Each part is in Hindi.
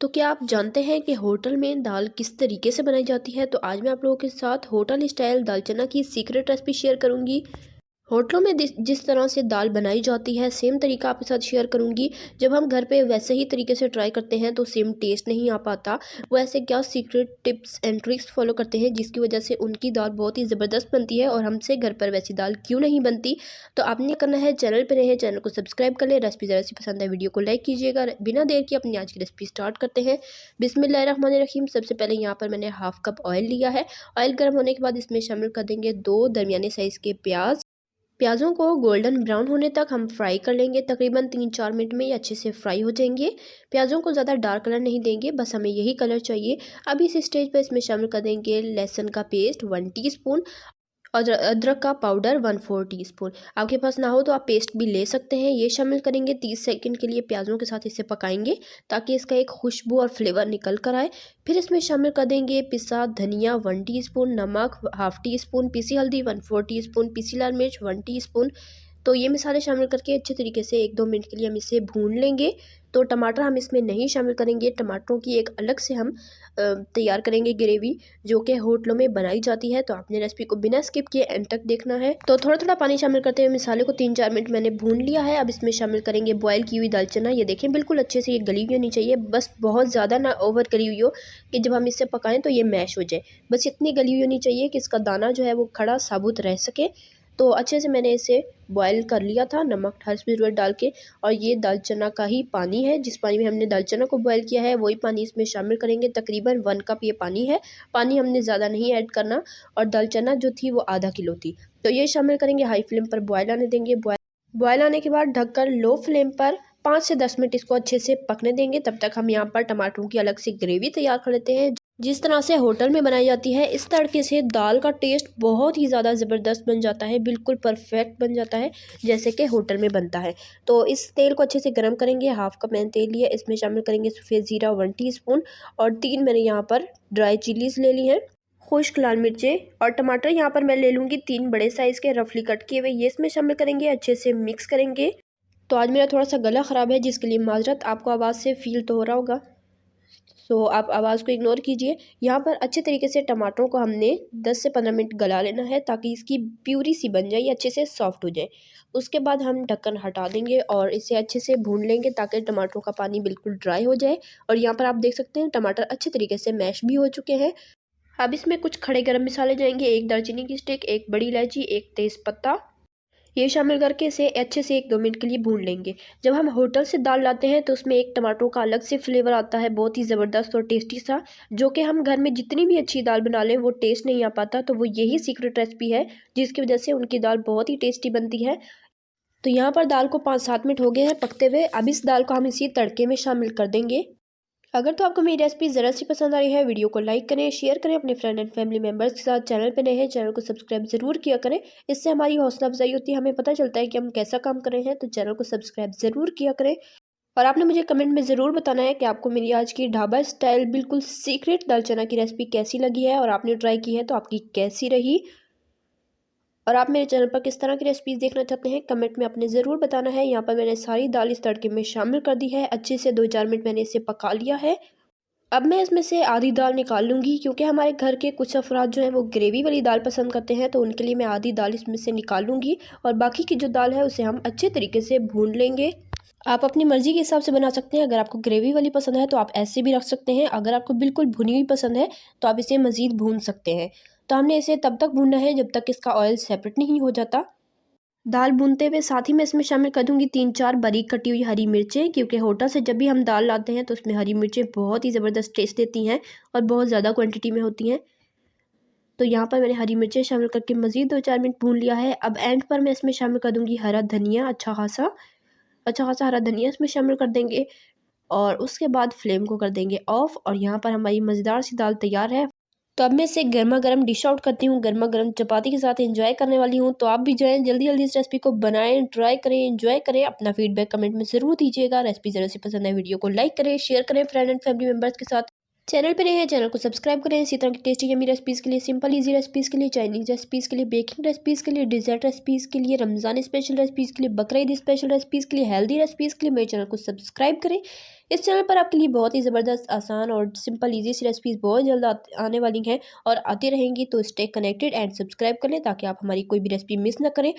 तो क्या आप जानते हैं कि होटल में दाल किस तरीके से बनाई जाती है? तो आज मैं आप लोगों के साथ होटल स्टाइल दाल चना की सीक्रेट रेसिपी शेयर करूंगी। होटलों में जिस तरह से दाल बनाई जाती है सेम तरीका आपके साथ शेयर करूंगी। जब हम घर पे वैसे ही तरीके से ट्राई करते हैं तो सेम टेस्ट नहीं आ पाता। वो ऐसे क्या secret tips and tricks follow करते हैं जिसकी वजह से उनकी दाल बहुत ही ज़बरदस्त बनती है और हमसे घर पर वैसी दाल क्यों नहीं बनती। तो आपने करना है, चैनल पर रहे चैनल को सब्सक्राइब कर ले। रेसिपी ज़रा सी पसंद है वीडियो को लाइक कीजिएगा। बिना देर के अपनी आज की रेसिपी स्टार्ट करते हैं। बिस्मिल्लाहिर्रहमानिर्रहीम। सबसे पहले यहाँ पर मैंने हाफ कप ऑयल लिया है। ऑयल गर्म होने के बाद इसमें शामिल कर देंगे 2 दरमियाने साइज़ के प्याज। प्याज़ों को गोल्डन ब्राउन होने तक हम फ्राई कर लेंगे। तकरीबन 3-4 मिनट में ये अच्छे से फ्राई हो जाएंगे। प्याज़ों को ज़्यादा डार्क कलर नहीं देंगे, बस हमें यही कलर चाहिए। अब इस स्टेज पे इसमें शामिल कर देंगे लहसुन का पेस्ट 1 टीस्पून और अदरक का पाउडर 1/4 टीस्पून। आपके पास ना हो तो आप पेस्ट भी ले सकते हैं। ये शामिल करेंगे। 30 सेकंड के लिए प्याज़ों के साथ इसे पकाएंगे ताकि इसका एक खुशबू और फ्लेवर निकल कर आए। फिर इसमें शामिल कर देंगे पिसा धनिया 1 टीस्पून, नमक हाफ टी स्पून, पीसी हल्दी 1/4 टीस्पून, पीसी लाल मिर्च 1 टीस्पून। तो ये मसाले शामिल करके अच्छे तरीके से 1-2 मिनट के लिए हम इसे भून लेंगे। तो टमाटर हम इसमें नहीं शामिल करेंगे। टमाटरों की एक अलग से हम तैयार करेंगे ग्रेवी, जो कि होटलों में बनाई जाती है। तो आपने रेसिपी को बिना स्किप किए एंड तक देखना है। तो थोड़ा थोड़ा पानी शामिल करते हुए मसाले को 3-4 मिनट मैंने भून लिया है। अब इसमें शामिल करेंगे बॉयल की हुई दाल चना। ये देखें बिल्कुल अच्छे से ये गली हुई होनी चाहिए, बस बहुत ज़्यादा ना ओवर गली हुई हो कि जब हम इसे पकाएं तो ये मैश हो जाए। बस इतनी गली हुई होनी चाहिए कि इसका दाना जो है वो खड़ा साबुत रह सके। तो अच्छे से मैंने इसे बॉयल कर लिया था नमक हल्दी ज़रूरत डाल के। और ये दाल चना का ही पानी है, जिस पानी में हमने दाल चना को बॉयल किया है वही पानी इसमें शामिल करेंगे। तकरीबन 1 कप ये पानी है। पानी हमने ज़्यादा नहीं ऐड करना। और दाल चना जो थी वो आधा किलो थी। तो ये शामिल करेंगे। हाई फ्लेम पर बॉयल आने देंगे। बॉयल आने के बाद ढककर लो फ्लेम पर 5 से 10 मिनट इसको अच्छे से पकने देंगे। तब तक हम यहाँ पर टमाटरों की अलग से ग्रेवी तैयार कर लेते हैं, जिस तरह से होटल में बनाई जाती है। इस तड़के से दाल का टेस्ट बहुत ही ज़्यादा ज़बरदस्त बन जाता है, बिल्कुल परफेक्ट बन जाता है जैसे कि होटल में बनता है। तो इस तेल को अच्छे से गर्म करेंगे। हाफ कप मैंने तेल लिया, इसमें शामिल करेंगे सफ़ेद ज़ीरा 1 टीस्पून और 3 मैंने यहाँ पर ड्राई चिलीज़ ले ली हैं, खुश्क लाल मिर्चें। और टमाटर यहाँ पर मैं ले लूँगी 3 बड़े साइज़ के रफली कट किए हुए। ये इसमें शामिल करेंगे, अच्छे से मिक्स करेंगे। तो आज मेरा थोड़ा सा गला ख़राब है जिसके लिए माजरत, आपको आवाज़ से फ़ील तो हो रहा होगा, तो आप आवाज़ को इग्नोर कीजिए। यहाँ पर अच्छे तरीके से टमाटरों को हमने 10 से 15 मिनट गला लेना है ताकि इसकी प्यूरी सी बन जाए, ये अच्छे से सॉफ्ट हो जाए। उसके बाद हम ढक्कन हटा देंगे और इसे अच्छे से भून लेंगे ताकि टमाटरों का पानी बिल्कुल ड्राई हो जाए। और यहाँ पर आप देख सकते हैं टमाटर अच्छे तरीके से मैश भी हो चुके हैं। अब इसमें कुछ खड़े गरम मसाले जाएंगे, 1 दालचीनी की स्टिक, 1 बड़ी इलायची, 1 तेज़पत्ता। ये शामिल करके इसे अच्छे से 1-2 मिनट के लिए भून लेंगे। जब हम होटल से दाल लाते हैं तो उसमें एक टमाटरों का अलग से फ्लेवर आता है, बहुत ही ज़बरदस्त और टेस्टी सा, जो कि हम घर में जितनी भी अच्छी दाल बना लें वो टेस्ट नहीं आ पाता। तो वो यही सीक्रेट रेसिपी है जिसकी वजह से उनकी दाल बहुत ही टेस्टी बनती है। तो यहाँ पर दाल को 5-7 मिनट हो गए हैं पकते हुए। अब इस दाल को हम इसी तड़के में शामिल कर देंगे। अगर तो आपको मेरी रेसिपी ज़रा सी पसंद आ रही है, वीडियो को लाइक करें, शेयर करें अपने फ्रेंड एंड फैमिली मेम्बर्स के साथ। चैनल पे नए हैं, चैनल को सब्सक्राइब ज़रूर किया करें। इससे हमारी हौसला अफजाई होती है, हमें पता चलता है कि हम कैसा काम कर रहे हैं। तो चैनल को सब्सक्राइब ज़रूर किया करें। और आपने मुझे कमेंट में ज़रूर बताना है कि आपको मेरी आज की ढाबा स्टाइल बिल्कुल सीक्रेट दाल चना की रेसिपी कैसी लगी है और आपने ट्राई की है तो आपकी कैसी रही। और आप मेरे चैनल पर किस तरह की रेसिपीज़ देखना चाहते हैं कमेंट में अपने ज़रूर बताना है। यहाँ पर मैंने सारी दाल इस तड़के में शामिल कर दी है। अच्छे से 2-4 मिनट मैंने इसे पका लिया है। अब मैं इसमें से आधी दाल निकाल लूँगी क्योंकि हमारे घर के कुछ अफराद जो हैं वो ग्रेवी वाली दाल पसंद करते हैं, तो उनके लिए मैं आधी दाल इसमें से निकाल लूँगी। और बाकी की जो दाल है उसे हम अच्छे तरीके से भून लेंगे। आप अपनी मर्ज़ी के हिसाब से बना सकते हैं। अगर आपको ग्रेवी वाली पसंद है तो आप ऐसे भी रख सकते हैं। अगर आपको बिल्कुल भुनी हुई पसंद है तो आप इसे मज़ीद भून सकते हैं। तो हमने इसे तब तक भूनना है जब तक इसका ऑयल सेपरेट नहीं हो जाता। दाल भूनते हुए साथ ही मैं इसमें शामिल कर दूँगी 3-4 बारीक कटी हुई हरी मिर्चें, क्योंकि होटल से जब भी हम दाल लाते हैं तो उसमें हरी मिर्चें बहुत ही ज़बरदस्त टेस्ट देती हैं और बहुत ज़्यादा क्वांटिटी में होती हैं। तो यहाँ पर मैंने हरी मिर्चें शामिल करके मज़ीद 2-4 मिनट भून लिया है। अब एंड पर मैं इसमें शामिल कर दूँगी हरा धनिया, अच्छा खासा हरा धनिया इसमें शामिल कर देंगे। और उसके बाद फ्लेम को कर देंगे ऑफ़ और यहाँ पर हमारी मज़ेदार सी दाल तैयार है। तो अब मैं इसे गरमा-गरम डिश आउट करती हूँ, गरमा-गरम चपाती के साथ एंजॉय करने वाली हूँ। तो आप भी जो है जल्दी-जल्दी इस रेसिपी को बनाएँ, ट्राई करें, एंजॉय करें। अपना फीडबैक कमेंट में ज़रूर दीजिएगा। रेसिपी ज़रा सी पसंद है वीडियो को लाइक करें, शेयर करें फ्रेंड एंड फैमिली मेंबर्स के साथ। चैनल पर नए हैं, चैनल को सब्सक्राइब करें इसी तरह की टेस्टी यमी रेसिपीज़ के लिए, सिंपल इजी रेसिपीज़ के लिए, चाइनीज़ रेसिपीज़ के लिए, बेकिंग रेसिपीज़ के लिए, डिज़र्ट रेसिपीज़ के लिए, रमज़ान स्पेशल रेसिपीज़ के लिए, बकरीद स्पेशल रेसिपीज़ के लिए, हेल्दी रेसिपीज़ के लिए मेरे चैनल को सब्सक्राइब करें। इस चैनल पर आपके लिए बहुत ही ज़बरदस्त, आसान और सिंपल ईजी सी रेसिपीज़ बहुत जल्द आने वाली हैं और आती रहेंगी। तो स्टे कनेक्टेड एंड सब्सक्राइब कर लें ताकि आप हमारी कोई भी रेसिपी मिस ना करें।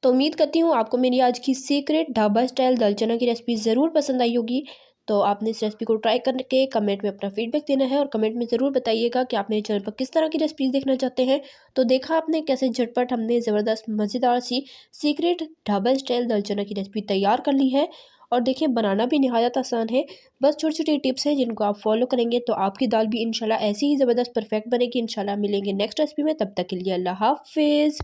तो उम्मीद करती हूँ आपको मेरी आज की सीक्रेट ढाबा स्टाइल दाल चना की रेसिपी ज़रूर पसंद आई होगी। तो आपने इस रेसिपी को ट्राई करके कमेंट में अपना फीडबैक देना है और कमेंट में ज़रूर बताइएगा कि आप मेरे चैनल पर किस तरह की रेसिपीज़ देखना चाहते हैं। तो देखा आपने कैसे झटपट हमने ज़बरदस्त मज़ेदार सी सीक्रेट ढाबा स्टाइल दाल चना की रेसिपी तैयार कर ली है। और देखिए बनाना भी नहायत आसान है। बस छोटी छोटी टिप्स हैं जिनको आप फॉलो करेंगे तो आपकी दाल भी इंशाल्लाह ऐसी ही ज़बरदस्त परफेक्ट बनेगी। इंशाल्लाह मिलेंगे नेक्स्ट रेसिपी में, तब तक के लिए अल्लाह हाफिज़।